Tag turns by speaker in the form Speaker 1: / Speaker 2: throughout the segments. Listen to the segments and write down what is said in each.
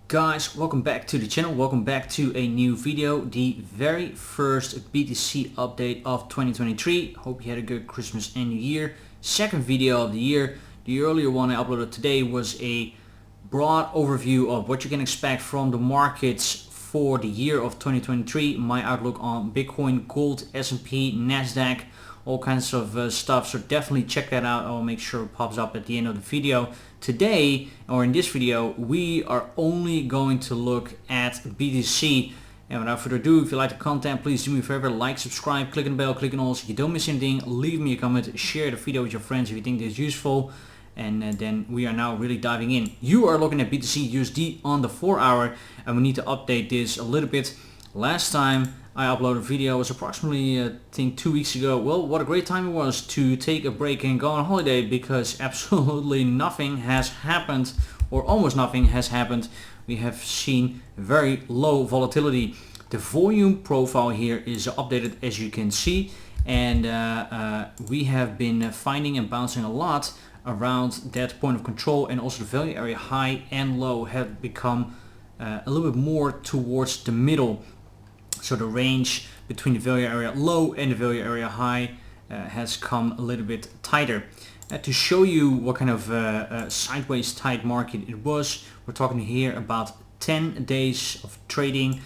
Speaker 1: Guys, welcome back to the channel, welcome back to a new video, the very first BTC update of 2023. Hope you had a good Christmas and New Year. Second video of the year. The earlier one I uploaded today was a broad overview of what you can expect from the markets for the year of 2023. My outlook on Bitcoin, gold, S&P, Nasdaq, all kinds of stuff, so definitely check that out. I'll make sure it pops up at the end of the video. Today, or in this video, we are only going to look at BTC. And without further ado, if you like the content, please do me a favor, like, subscribe, click on the bell, click on all so you don't miss anything. Leave me a comment, share the video with your friends if you think this is useful. And then we are now really diving in. You are looking at BTC USD on the 4 hour, and we need to update this a little bit. Last time I uploaded a video was approximately I think 2 weeks ago. Well, what a great time it was to take a break and go on holiday, because absolutely nothing has happened, or almost nothing has happened. We have seen very low volatility. The volume profile here is updated, as you can see, and we have been finding and bouncing a lot around that point of control, and also the value area high and low have become a little bit more towards the middle. So the range between the value area low and the value area high has come a little bit tighter. To show you what kind of sideways tight market it was, we're talking here about 10 days of trading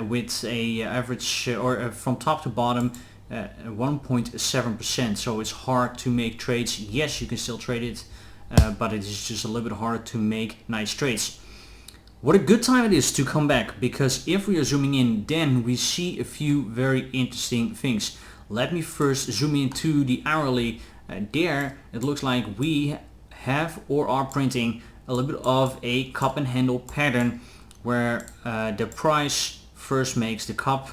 Speaker 1: with a average or from top to bottom 1.7%. So it's hard to make trades. Yes, you can still trade it, but it is just a little bit harder to make nice trades. What a good time it is to come back, because if we are zooming in, then we see a few very interesting things. Let me first zoom into the hourly. There it looks like we have or are printing a little bit of a cup and handle pattern, where the price first makes the cup,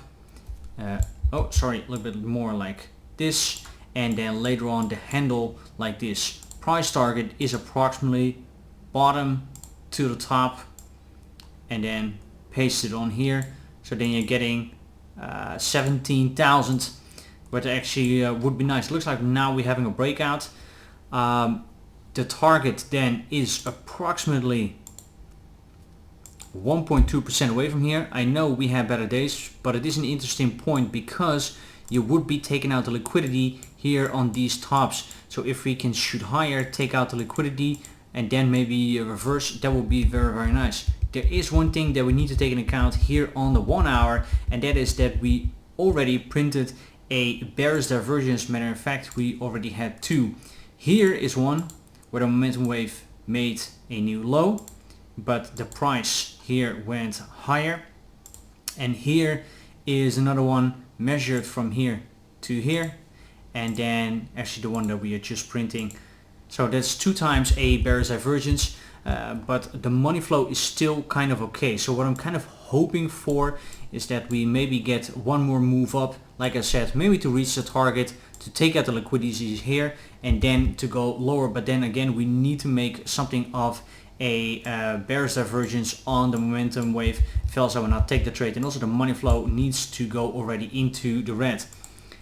Speaker 1: a little bit more like this, and then later on the handle like this. Price target is approximately bottom to the top, and then paste it on here. So then you're getting 17,000, but actually would be nice. Looks like now we're having a breakout. The target then is approximately 1.2% away from here. I know we have better days, but it is an interesting point, because you would be taking out the liquidity here on these tops. So if we can shoot higher, take out the liquidity, and then maybe reverse, that would be very, very nice. There is one thing that we need to take into account here on the 1 hour, and that is that we already printed a bearish divergence. Matter of fact, we already had two. Here is one where the momentum wave made a new low, but the price here went higher. And here is another one measured from here to here, and then actually the one that we are just printing. So that's 2 times a bearish divergence. But the money flow is still kind of okay. So what I'm kind of hoping for is that we maybe get one more move up, like I said, maybe to reach the target, to take out the liquidity here, and then to go lower. But then again, we need to make something of a bearish divergence on the momentum wave, else I will not take the trade. And also the money flow needs to go already into the red.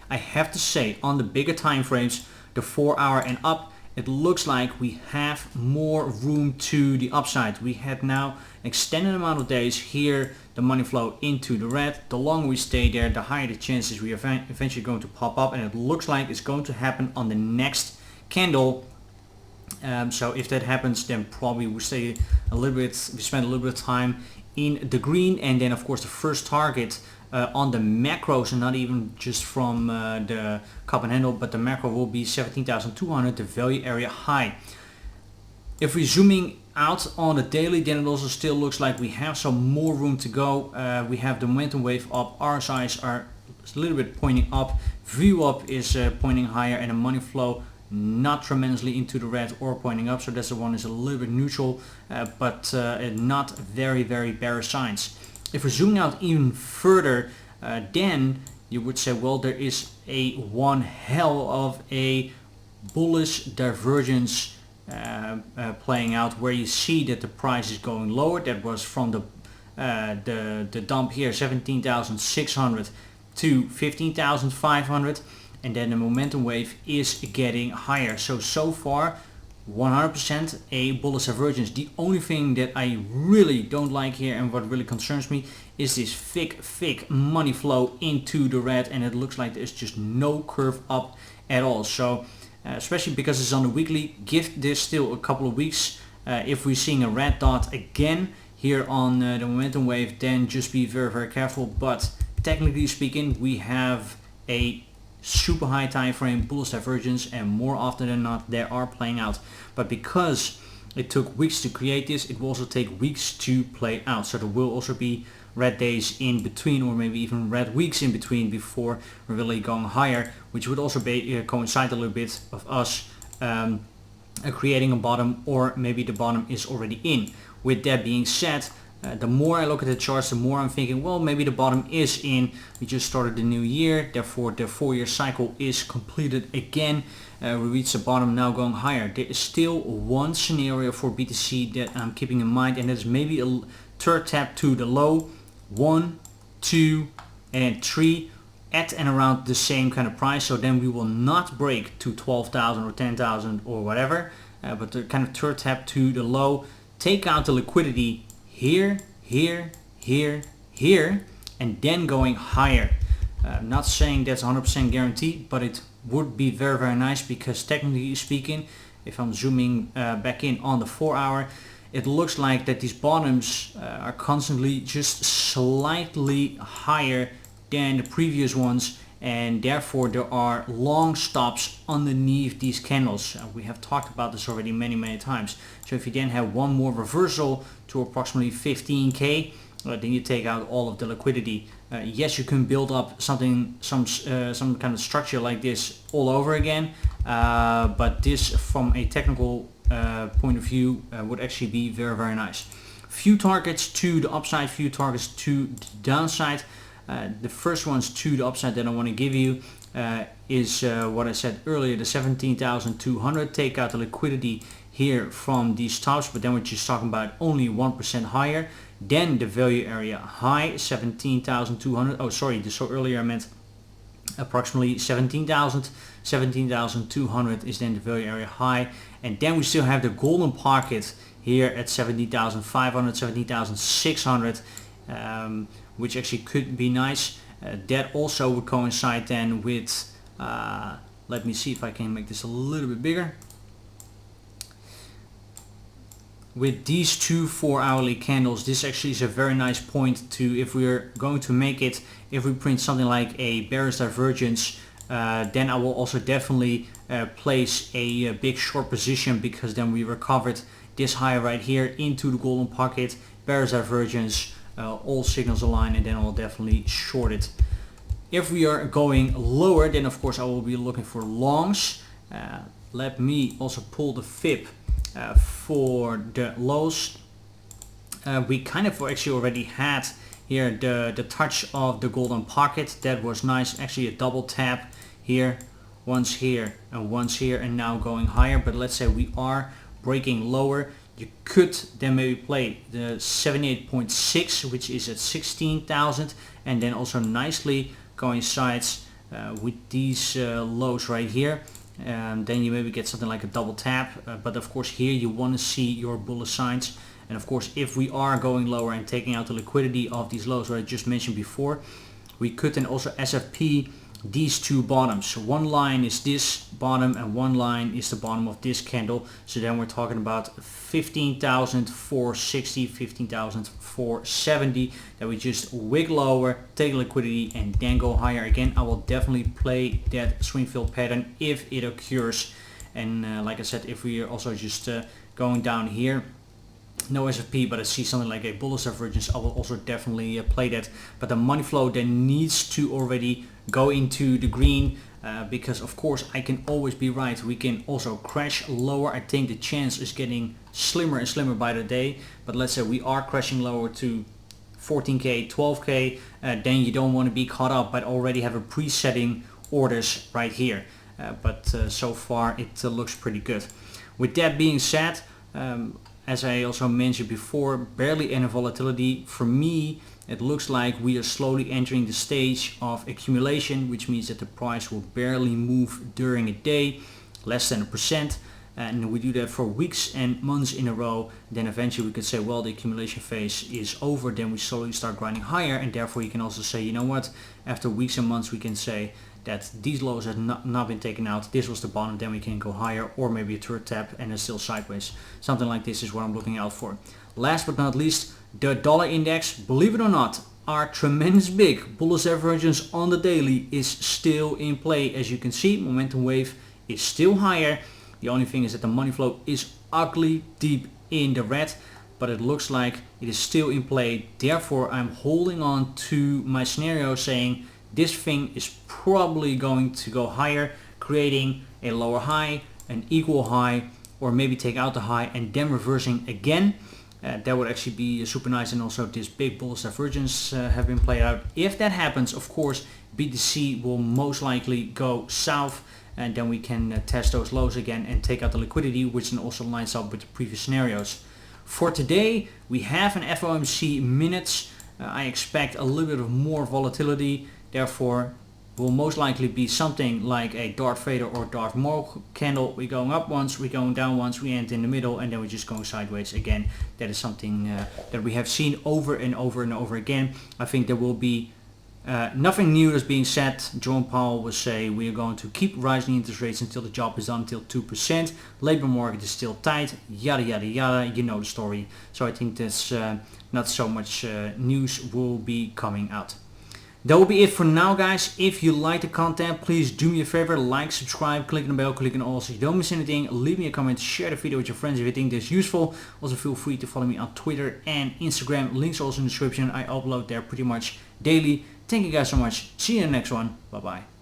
Speaker 1: I have to say, on the bigger time frames, the 4 hour and up, it looks like we have more room to the upside. We had now an extended amount of days here, the money flow into the red. The longer we stay there, the higher the chances we are eventually going to pop up, and it looks like it's going to happen on the next candle. So if that happens, then probably we stay a little bit, we spend a little bit of time in the green, and then of course the first target on the macros, and not even just from the cup and handle, but the macro will be 17,200, the value area high. If we're zooming out on the daily, then it also still looks like we have some more room to go. We have the momentum wave up, RSIs are a little bit pointing up, view up is pointing higher, and the money flow not tremendously into the red or pointing up. So that's the one is a little bit neutral, but not very, very bearish signs. If we're zooming out even further, then you would say, well, there is a one hell of a bullish divergence playing out, where you see that the price is going lower. That was from the dump here, 17,600 to 15,500, and then the momentum wave is getting higher. So far 100% a bullish divergence. The only thing that I really don't like here and what really concerns me is this thick money flow into the red, and it looks like there's just no curve up at all. So especially because it's on the weekly, give this still a couple of weeks. If we're seeing a red dot again here on the momentum wave, then just be very careful. But technically speaking, we have a super high time frame bullish divergence, and more often than not they are playing out. But because it took weeks to create this, it will also take weeks to play out. So there will also be red days in between, or maybe even red weeks in between, before we're really going higher, which would also be coincide a little bit of us creating a bottom, or maybe the bottom is already in. With that being said, the more I look at the charts, the more I'm thinking, well, maybe the bottom is in. We just started the new year, therefore the 4-year cycle is completed again. We reached the bottom, now going higher. There is still one scenario for BTC that I'm keeping in mind, and that is maybe a third tap to the low, 1, 2 and 3 at and around the same kind of price. So then we will not break to 12,000 or 10,000 or whatever, but the kind of third tap to the low, take out the liquidity here, and then going higher. I'm not saying that's 100% guaranteed, but it would be very nice, because technically speaking, if I'm zooming back in on the 4-hour, it looks like that these bottoms are constantly just slightly higher than the previous ones, and therefore there are long stops underneath these candles. We have talked about this already many times. So if you then have one more reversal to approximately 15k, then you take out all of the liquidity. Yes, you can build up some kind of structure like this all over again, but this from a technical point of view would actually be very nice. Few targets to the upside, few targets to the downside. The first ones to the upside that I want to give you is what I said earlier, the 17,200. Take out the liquidity here from these tops, but then we're just talking about only 1% higher. Then the value area high, 17,200. Oh, sorry, so earlier I meant approximately 17,000. 17,200 is then the value area high, and then we still have the golden pocket here at 17,500, 17,600, which actually could be nice. That also would coincide then with, let me see if I can make this a little bit bigger, with these two 4-hourly candles. This actually is a very nice point to, if we're going to make it, if we print something like a bearish divergence, then I will also definitely place a big short position, because then we recovered this high right here into the golden pocket, bearish divergence, all signals align, and then I'll definitely short it. If we are going lower, then of course I will be looking for longs. Let me also pull the fib for the lows. We kind of actually already had here the touch of the golden pocket. That was nice, actually a double tap here, once here and once here, and now going higher. But let's say we are breaking lower, you could then maybe play the 78.6, which is at 16,000, and then also nicely coincides with these lows right here. Then you maybe get something like a double tap, but of course here you want to see your bullish signs. And of course, if we are going lower and taking out the liquidity of these lows that I just mentioned before, we could then also SFP these two bottoms. One line is this bottom and one line is the bottom of this candle. So then we're talking about 15,460, 15,470, that we just wick lower, take liquidity, and then go higher again. I will definitely play that swing field pattern if it occurs. And like I said, if we are also just going down here, no SFP, but I see something like a bullish divergence, I will also definitely play that. But the money flow then needs to already go into the green, because of course I can always be right. We can also crash lower. I think the chance is getting slimmer and slimmer by the day, but let's say we are crashing lower to 14k, 12k, then you don't want to be caught up, but already have a pre-setting orders right here. But so far it looks pretty good. With that being said, as I also mentioned before, barely any volatility. For me, it looks like we are slowly entering the stage of accumulation, which means that the price will barely move during a day, less than 1%. and we do that for weeks and months in a row, then eventually we could say, well, the accumulation phase is over, then we slowly start grinding higher, and therefore you can also say, you know what, after weeks and months we can say that these lows have not been taken out, this was the bottom, then we can go higher, or maybe a third tap and it's still sideways. Something like this is what I'm looking out for. Last but not least, the dollar index, believe it or not, our tremendous big bullish divergence on the daily is still in play. As you can see, momentum wave is still higher. The only thing is that the money flow is ugly deep in the red, but it looks like it is still in play. Therefore, I'm holding on to my scenario saying this thing is probably going to go higher, creating a lower high, an equal high, or maybe take out the high and then reversing again. That would actually be super nice, and also this big bullish divergence have been played out. If that happens, of course, BTC will most likely go south, and then we can test those lows again and take out the liquidity, which then also lines up with the previous scenarios. For today, we have an FOMC minutes. I expect a little bit of more volatility, therefore will most likely be something like a Darth Vader or Darth Maul candle. We're going up once, we're going down once, we end in the middle, and then we're just going sideways again. That is something that we have seen over and over and over again. I think there will be nothing new that's being said. Jerome Powell will say we are going to keep rising interest rates until the job is done, until 2%. Labor market is still tight, yada yada yada, you know the story. So I think that's not so much news will be coming out. That will be it for now, guys. If you like the content, please do me a favor, like, subscribe, click on the bell, click on all so you don't miss anything. Leave me a comment, share the video with your friends if you think this is useful. Also feel free to follow me on Twitter and Instagram. Links also in the description. I upload there pretty much daily. Thank you guys so much. See you in the next one. Bye bye.